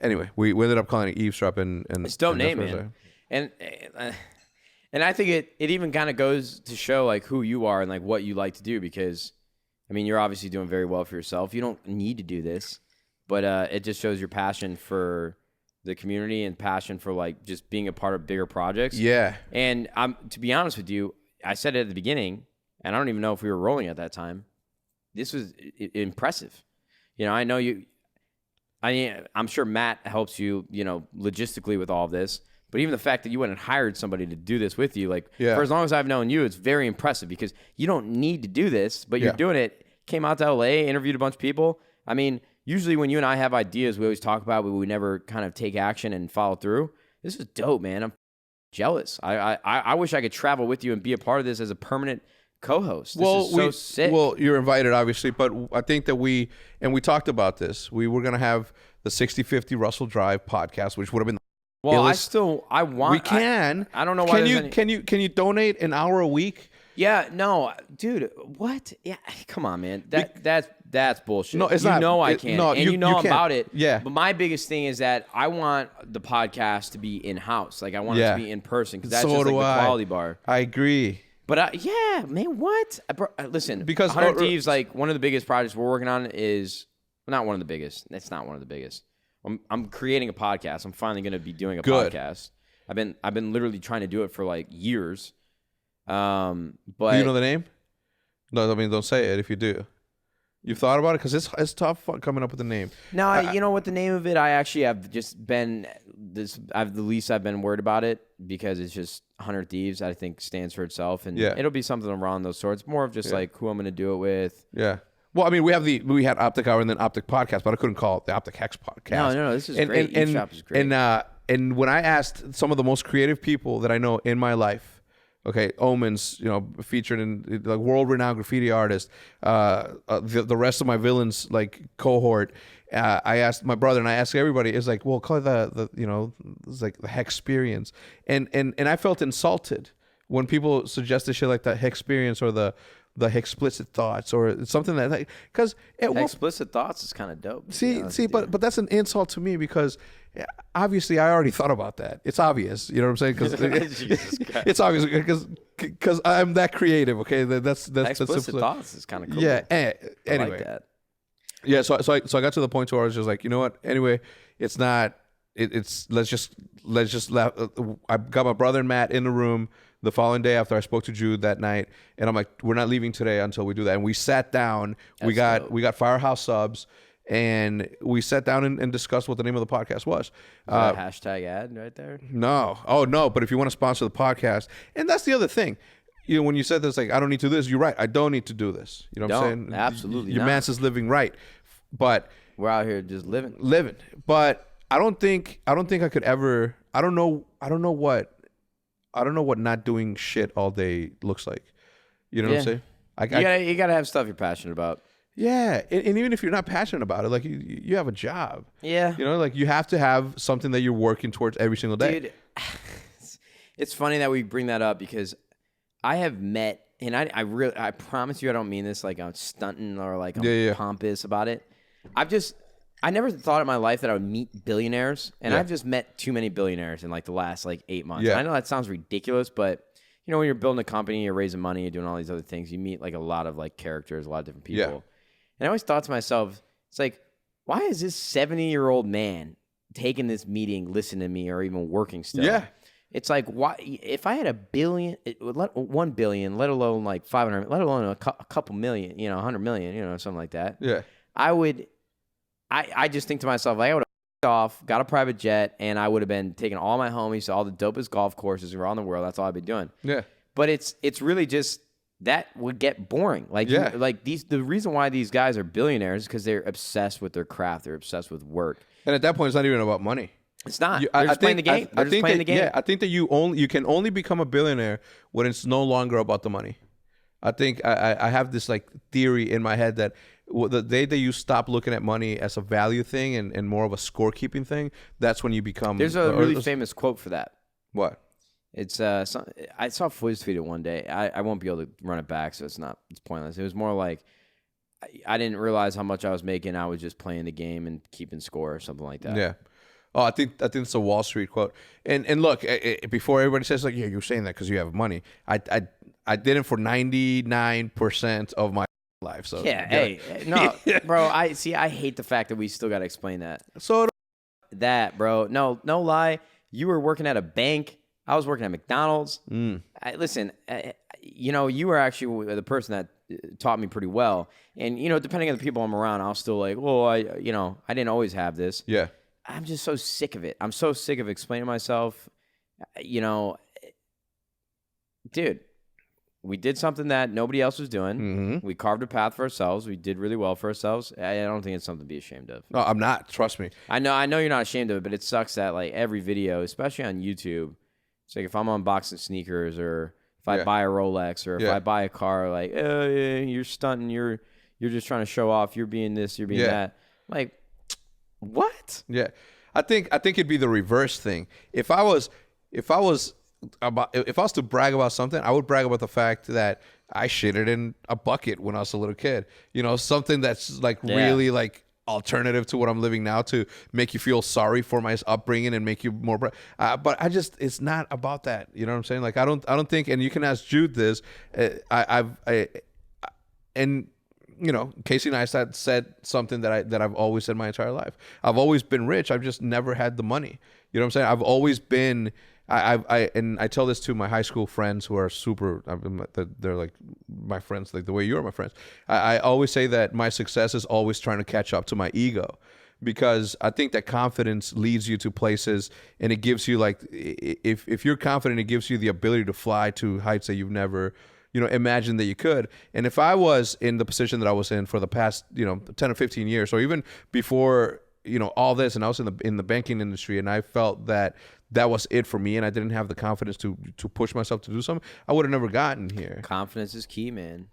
anyway, we ended up calling it Eavesdrop, and it's a dope name, man. And I think it even kind of goes to show like who you are and like what you like to do, because I mean, you're obviously doing very well for yourself. You don't need to do this, but it just shows your passion for the community and passion for like just being a part of bigger projects. Yeah. And to be honest with you, I said it at the beginning, and I don't even know if we were rolling at that time. This was impressive. You know, I know you. I'm sure Matt helps you, you know, logistically with all of this. But even the fact that you went and hired somebody to do this with you, like for as long as I've known you, it's very impressive, because you don't need to do this, but you're doing it. Came out to LA, interviewed a bunch of people. I mean, usually when you and I have ideas, we always talk about, but we never kind of take action and follow through. This is dope, man. I'm jealous. I wish I could travel with you and be a part of this as a permanent co-host. This is so sick. Well, you're invited, obviously, but I think that we talked about this. We were going to have the 60/50 Russell Drive podcast, which would have been well, I want. We can. I don't know why. Can you donate an hour a week? Yeah, no, dude. What? Yeah, come on, man. That's bullshit. No, it's not. You know I can't. No, and you know about it. Yeah. But my biggest thing is that I want the podcast to be in house. Like I want it to be in person, because that's just like the quality bar. I agree. But yeah, man, what? Listen, because 100 Thieves, like one of the biggest projects we're working on is not one of the biggest. It's not one of the biggest. I'm creating a podcast. I'm finally going to be doing a podcast. I've been literally trying to do it for like years. But do you know the name? No, I mean, don't say it if you do. You've thought about it, because it's tough coming up with a name. No, you know what the name of it? I actually have just been the least I've been worried about it, because it's just 100 Thieves. I think stands for itself, and it'll be something around those sorts. More of just like who I'm going to do it with. Yeah. Well, I mean, we had Optic Hour and then Optic Podcast, but I couldn't call it the Optic Hex Podcast. No, this is great. Eavesdrop is great. And when I asked some of the most creative people that I know in my life, okay, Omens, you know, featured in like world-renowned graffiti artist, the rest of my villains like cohort, I asked my brother and I asked everybody, it's like, well, call it the you know, it's like the Hex experience, and I felt insulted when people suggested shit like the Hex experience or the explicit thoughts or something that, like, because explicit thoughts is kind of dope. But that's an insult to me, because obviously I already thought about that. It's obvious, you know what I'm saying? Because it's obvious because I'm that creative. Okay, that's explicit thoughts is kind of cool. Yeah. I Anyway, like that. Yeah. So I got to the point where I was just like, you know what? Anyway, it's not. It's let's just laugh. I got my brother and Matt in the room the following day after I spoke to Jude that night, and I'm like, we're not leaving today until we do that. And we sat down. We got Firehouse Subs, and we sat down and discussed what the name of the podcast was. Is that a hashtag ad right there? No. Oh, no. But if you want to sponsor the podcast, and that's the other thing. You know, when you said this, like, I don't need to do this, you're right. I don't need to do this. You know what I'm saying? Absolutely Your man's is living right. But we're out here just living. But I don't think I could ever. I don't know what not doing shit all day looks like. You know what I'm saying? You gotta have stuff you're passionate about. Yeah, and even if you're not passionate about it, like you have a job. Yeah, you know, like you have to have something that you're working towards every single day. Dude, it's funny that we bring that up, because I have met, and I promise you, I don't mean this like I'm stunting or like I'm pompous about it. I never thought in my life that I would meet billionaires, and I've just met too many billionaires in like the last like 8 months. Yeah. I know that sounds ridiculous, but you know, when you're building a company, you're raising money, you're doing all these other things, you meet like a lot of like characters, a lot of different people. Yeah. And I always thought to myself, it's like, why is this 70-year-old man taking this meeting, listening to me, or even working still? Yeah. It's like, why? If I had $1 billion, let alone like 500, let alone a couple million, you know, 100 million, you know, something like that. Yeah. I just think to myself, like, I would have off, got a private jet, and I would have been taking all my homies to all the dopest golf courses around the world. That's all I'd be doing. Yeah. But it's really just, that would get boring. Like, the reason why these guys are billionaires is because they're obsessed with their craft. They're obsessed with work. And at that point, it's not even about money. It's not. They're just playing the game. I think that you can only become a billionaire when it's no longer about the money. I think I have this like theory in my head that the day that you stop looking at money as a value thing and more of a scorekeeping thing, that's when you become. There's a really famous quote for that. What? It's I saw Fwiz tweet it one day. I won't be able to run it back, so it's pointless. It was more like I didn't realize how much I was making. I was just playing the game and keeping score or something like that. Yeah. Oh, I think it's a Wall Street quote. And look, before everybody says like, yeah, you're saying that because you have money. I did it for 99% of my life. So Yeah, hey, no, bro. I hate the fact that we still got to explain that. So That, bro. No lie. You were working at a bank. I was working at McDonald's. Listen, you were actually the person that taught me pretty well. And depending on the people I'm around, I'll still like, oh, I didn't always have this. yeah. I'm just so sick of it. I'm so sick of explaining myself. Dude, we did something that nobody else was doing. Mm-hmm. We carved a path for ourselves. We did really well for ourselves. I don't think it's something to be ashamed of. No, I'm not. Trust me. I know you're not ashamed of it, but it sucks that like every video, especially on YouTube, it's like if I'm unboxing sneakers or if I buy a Rolex or if I buy a car, like, oh, yeah, you're stunting. You're just trying to show off. You're being this. You're being that. Like, what? Yeah, I think it'd be the reverse thing. If I was to brag about something, I would brag about the fact that I shitted in a bucket when I was a little kid. Something that's like really like alternative to what I'm living now to make you feel sorry for my upbringing and make you more. But it's not about that. You know what I'm saying? Like I don't think. And you can ask Jude this. Casey Neistat said something that I've always said my entire life. I've always been rich. I've just never had the money. You know what I'm saying? I've always been. I tell this to my high school friends who are super. They're like my friends, like the way you're my friends. I always say that my success is always trying to catch up to my ego, because I think that confidence leads you to places, and it gives you like if you're confident, it gives you the ability to fly to heights that you've never imagine that you could. And if I was in the position that I was in for the past 10 or 15 years, or even before all this, and I was in the banking industry, and I felt that was it for me, and I didn't have the confidence to push myself to do something, I would have never gotten here. Confidence is key, man.